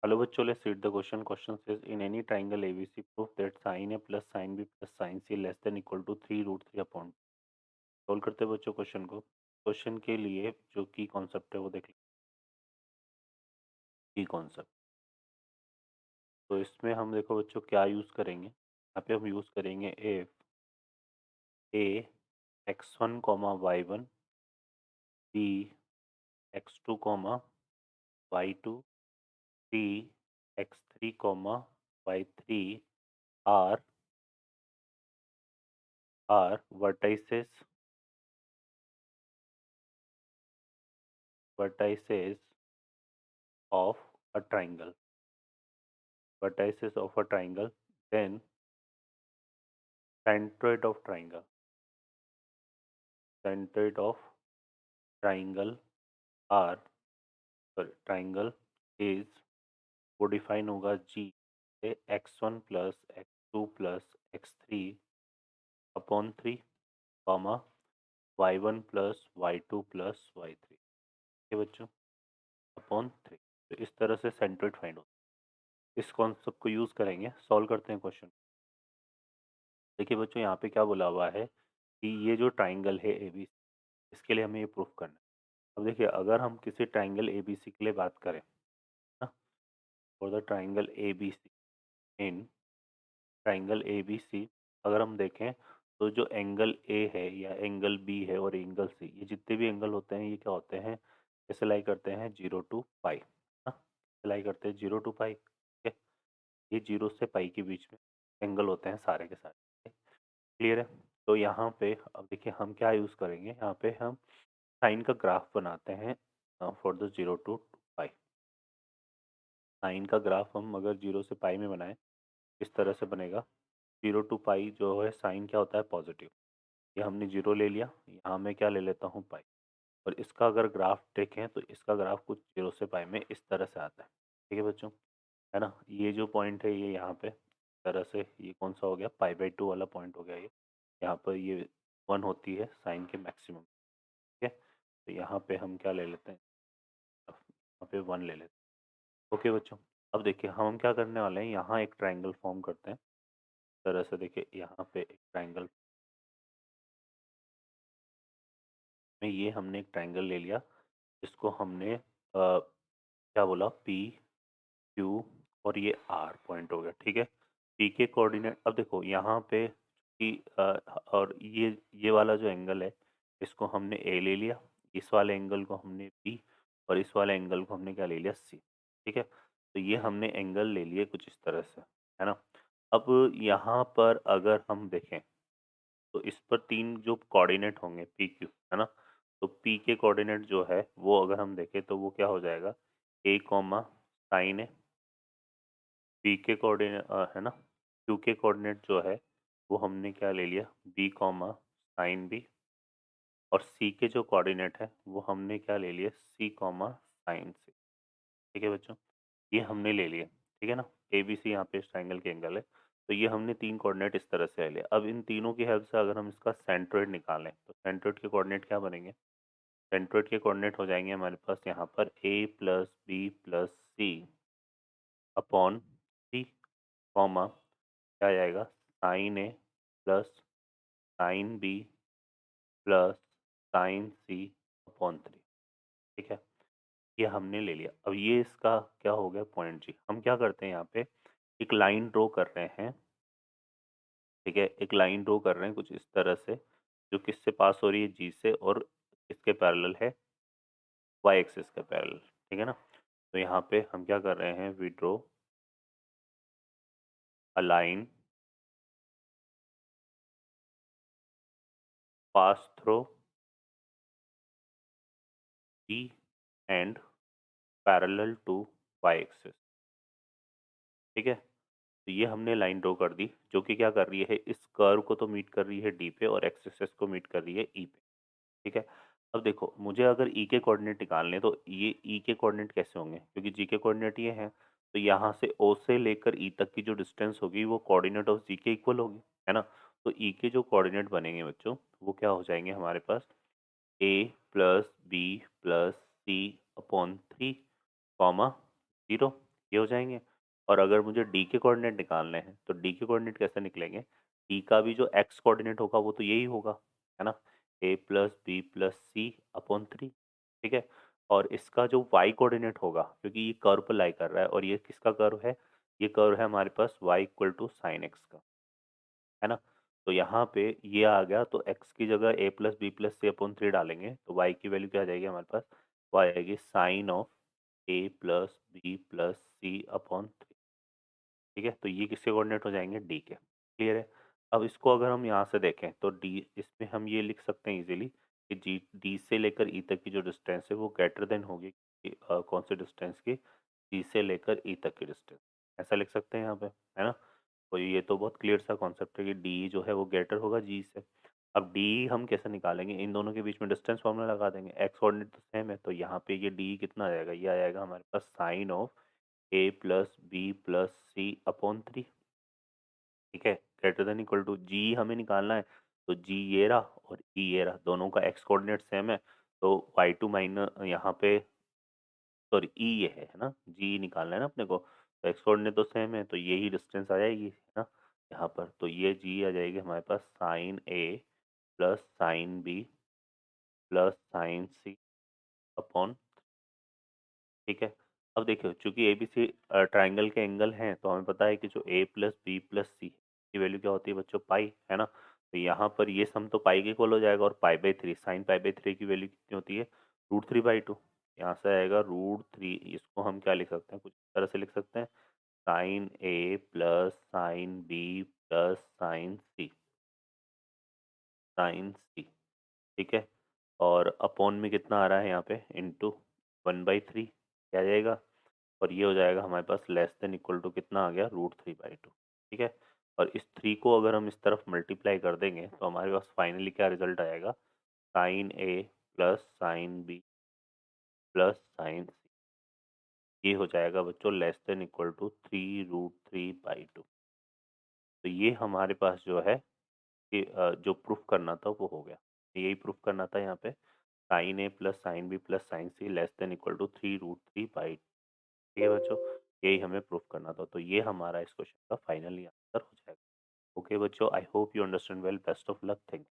Hello बच्चों, let's read the question. Question says in any triangle ABC, prove that sin A plus sin B plus sin C less than equal to 3 root 3 upon। Solve करते हैं बच्चों question को। Question के लिए जो की concept है वो देख लें। की कॉन्सेप्ट, तो इसमें हम देखो बच्चों क्या यूज करेंगे। यहाँ पे हम यूज करेंगे if a x1 comma y1 b x2 comma y2 c x3 comma y3 are vertices of a triangle, then centroid of triangle are, sorry, triangle is, वो डिफाइन होगा जी से x1 plus x2 plus x3 upon 3 comma y1 plus y2 plus y3, ठीक है बच्चों, upon 3। तो इस तरह से सेंट्रोइड फाइंड होता है। इस कॉन्सेप्ट को यूज करेंगे, सॉल्व करते हैं क्वेश्चन। देखिए बच्चों, यहाँ पे क्या बोला हुआ है कि ये जो ट्राइंगल है ए बी, इसके लिए हमें ये प्रूफ करना है। अब देखिए, अगर हम किसी ट्राइंगल ए बी सी के लिए बात करें ना, for the triangle A B C, in triangle A B C अगर हम देखें तो जो एंगल ए है या एंगल बी है और एंगल सी, ये जितने भी एंगल होते हैं ये क्या होते हैं, कैसे लाई करते हैं, 0 टू पाई, हाँ, लाई करते हैं 0 टू पाई, ठीक है। ये 0 से पाई के बीच में एंगल होते हैं सारे के सारे, क्लियर है। तो यहाँ पे अब देखिए हम क्या यूज़ करेंगे, यहाँ पे हम साइन का ग्राफ बनाते हैं for the 0 to pi. Sine का ग्राफ हम अगर 0 से पाई में बनाएं, इस तरह से बनेगा। 0 टू पाई जो है साइन क्या होता है, पॉजिटिव। ये हमने 0 ले लिया, यहाँ मैं क्या ले लेता हूँ, पाई। और इसका अगर ग्राफ देखें तो इसका ग्राफ कुछ 0 से पाई में इस तरह से आता है, ठीक है बच्चों, है ना। ये जो पॉइंट है ये यहाँ पे इस तरह से, ये कौन सा हो गया, पाई/2 वाला पॉइंट हो गया ये। यहाँ पर ये 1 होती है साइन के मैक्सिमम, ठीक है। तो यहाँ पे हम क्या ले लेते हैं, यहाँ पे 1 ले लेते हैं, ओके बच्चों। अब देखिए हम क्या करने वाले हैं, यहाँ एक ट्राइंगल फॉर्म करते हैं। इस तरह से देखिए यहाँ पे एक ट्राइंगल में, ये हमने एक ट्राइंगल ले लिया, इसको हमने क्या बोला, पी क्यू और ये आर पॉइंट हो गया, ठीक है। पी के कोऑर्डिनेट, अब देखो यहाँ पे कि और ये वाला जो एंगल है इसको हमने ए ले लिया, इस वाले एंगल को हमने बी, और इस वाले एंगल को हमने क्या ले लिया, सी, ठीक है। तो ये हमने एंगल ले लिए कुछ इस तरह से, है ना। अब यहाँ पर अगर हम देखें तो इस पर तीन जो कोऑर्डिनेट होंगे पी क्यू, है ना। तो पी के कोऑर्डिनेट जो है वो अगर हम देखें तो वो क्या हो जाएगा, ए कॉमा साइन ए। बी के कोऑर्डिनेट है ना, क्यू के कोऑर्डिनेट जो है वो हमने क्या ले लिया, बी कॉमा साइन बी। और सी के जो कोऑर्डिनेट है वो हमने क्या ले लिया, सी कॉमा साइन सी, ठीक है बच्चों। ये हमने ले लिए, ठीक है ना। ए बी सी यहाँ पे इस ट्राइंगल के एंगल है। तो ये हमने तीन कोऑर्डिनेट इस तरह से ले लिए। अब इन तीनों की हेल्प से अगर हम इसका सेंट्रोइड निकालें तो सेंट्रोइड के कोऑर्डिनेट क्या बनेंगे, सेंट्रोइड के कोऑर्डिनेट हो जाएंगे हमारे पास यहाँ पर A plus B plus C upon C comma क्या आ जाएगा, साइन ए plus sine B plus sine C upon 3, ठीक है। ये हमने ले लिया। अब ये इसका क्या हो गया, पॉइंट जी। हम क्या करते हैं, यहाँ पे एक लाइन ड्रॉ कर रहे हैं, ठीक है। एक लाइन ड्रॉ कर रहे हैं कुछ इस तरह से, जो किससे पास हो रही है, जी से, और इसके पैरेलल है, वाई एक्सिस के पैरेलल, ठीक है ना। तो यहाँ पे हम क्या कर रहे हैं, we draw a line pass through G and parallel to Y axis, ठीक है। तो ये हमने लाइन ड्रॉ कर दी जो कि क्या कर रही है, इस कर्व को तो मीट कर रही है डी पे और एक्स एक्सिस को मीट कर रही है ई पे, ठीक है। अब देखो मुझे अगर ई के कोऑर्डिनेट निकालने, तो ये ई के कोऑर्डिनेट कैसे होंगे, क्योंकि जी के कोऑर्डिनेट ये हैं। तो यहाँ से ओ से लेकर ई तक की जो डिस्टेंस होगी वो कोऑर्डिनेट ऑफ जी के इक्वल होगी, है ना। तो ई के जो कोऑर्डिनेट बनेंगे बच्चों वो क्या हो जाएंगे हमारे पास, ए प्लस बी प्लस सी अपॉन 3 कॉमा 0, ये हो जाएंगे। और अगर मुझे डी के कोऑर्डिनेट निकालने हैं तो डी के कोऑर्डिनेट कैसे निकलेंगे? डी का भी जो एक्स कोऑर्डिनेट होगा वो तो यही होगा, है ना, ए प्लस बी प्लस सी अपॉन थ्री। ठीक है। और इसका जो वाई कोऑर्डिनेट होगा, क्योंकि ये कर्व पर लाई कर रहा है और ये किसका कर्व है? ये कर्व है हमारे पास y equal to sine x का, है ना। तो यहाँ पे ये आ गया, तो x की जगह a plus B plus C upon three डालेंगे तो y की वैल्यू क्या आ जाएगी हमारे पास? y आएगी sine of a plus B plus C upon three. ठीक है, तो ये किसके कोऑर्डिनेट हो जाएंगे? d के। क्लियर है। अब इसको अगर हम यहाँ से देखें तो d, इसमें हम ये लिख सकते हैं इजीली कि जी d से लेकर e तक की जो डिस्टेंस है वो ग्रेटर देन होगी कौन से डिस्टेंस की? d से लेकर e तक की डिस्टेंस। ऐसा लिख सकते हैं यहाँ पे, है ना। तो ये तो बहुत क्लियर सा कॉन्सेप्ट है कि डी जो है वो ग्रेटर होगा जी से। अब डी हम कैसे निकालेंगे? इन दोनों के बीच में डिस्टेंस फॉर्मूला लगा देंगे, एक्स कोऑर्डिनेट तो सेम है, तो यहाँ पे ये डी कितना आ जाएगा? ये आ जाएगा हमारे पास sine of A plus B plus C upon three. ठीक है, greater than equal to G हमें निकालना है, तो जी ये रहा और ई ये रहा, दोनों का एक्स कोऑर्डिनेट सेम है, तो वाई टू माइनस यहाँ पे, सॉरी ई ये है ना, जी निकालना है ना अपने को, तो एक्स कोऑर्डिनेट तो सेम है, तो यही डिस्टेंस आ जाएगी, है ना, यहाँ पर। तो ये जी आ जाएगी हमारे पास साइन ए plus sine B plus sine C upon. ठीक है। अब देखियो, चूंकि ए बी सी ट्राइंगल के एंगल हैं, तो हमें पता है कि जो A plus B plus C की वैल्यू क्या होती है बच्चों? पाई, है ना। तो यहाँ पर ये सम तो पाई के इक्वल हो जाएगा, और pi by three, sine pi by three की वैल्यू कितनी होती है? Root three by two. यहाँ से आएगा रूट थ्री, इसको हम क्या लिख सकते हैं? कुछ इस तरह से लिख सकते हैं, साइन ए plus sine B plus sine C, sine C. ठीक है। और अपॉन में कितना आ रहा है यहाँ पे? इंटू वन बाई थ्री, क्या आ जाएगा? और ये हो जाएगा हमारे पास लेस देन इक्वल टू कितना आ गया? Root three by two. ठीक है। और इस थ्री को अगर हम इस तरफ मल्टीप्लाई कर देंगे तो हमारे पास फाइनली क्या रिजल्ट आएगा? साइन ए plus sine B plus sine C, ये हो जाएगा बच्चों less than equal to three root three by two. तो ये हमारे पास जो है कि जो प्रूफ करना था वो हो गया। यही प्रूफ करना था यहाँ पे, sine A plus sine B plus sine c less than equal to three root three by. ठीक है बच्चों, यही हमें प्रूफ करना था, तो ये हमारा इस क्वेश्चन का फाइनली आंसर हो जाएगा। ओके बच्चों, I hope you understand well, best of luck, thank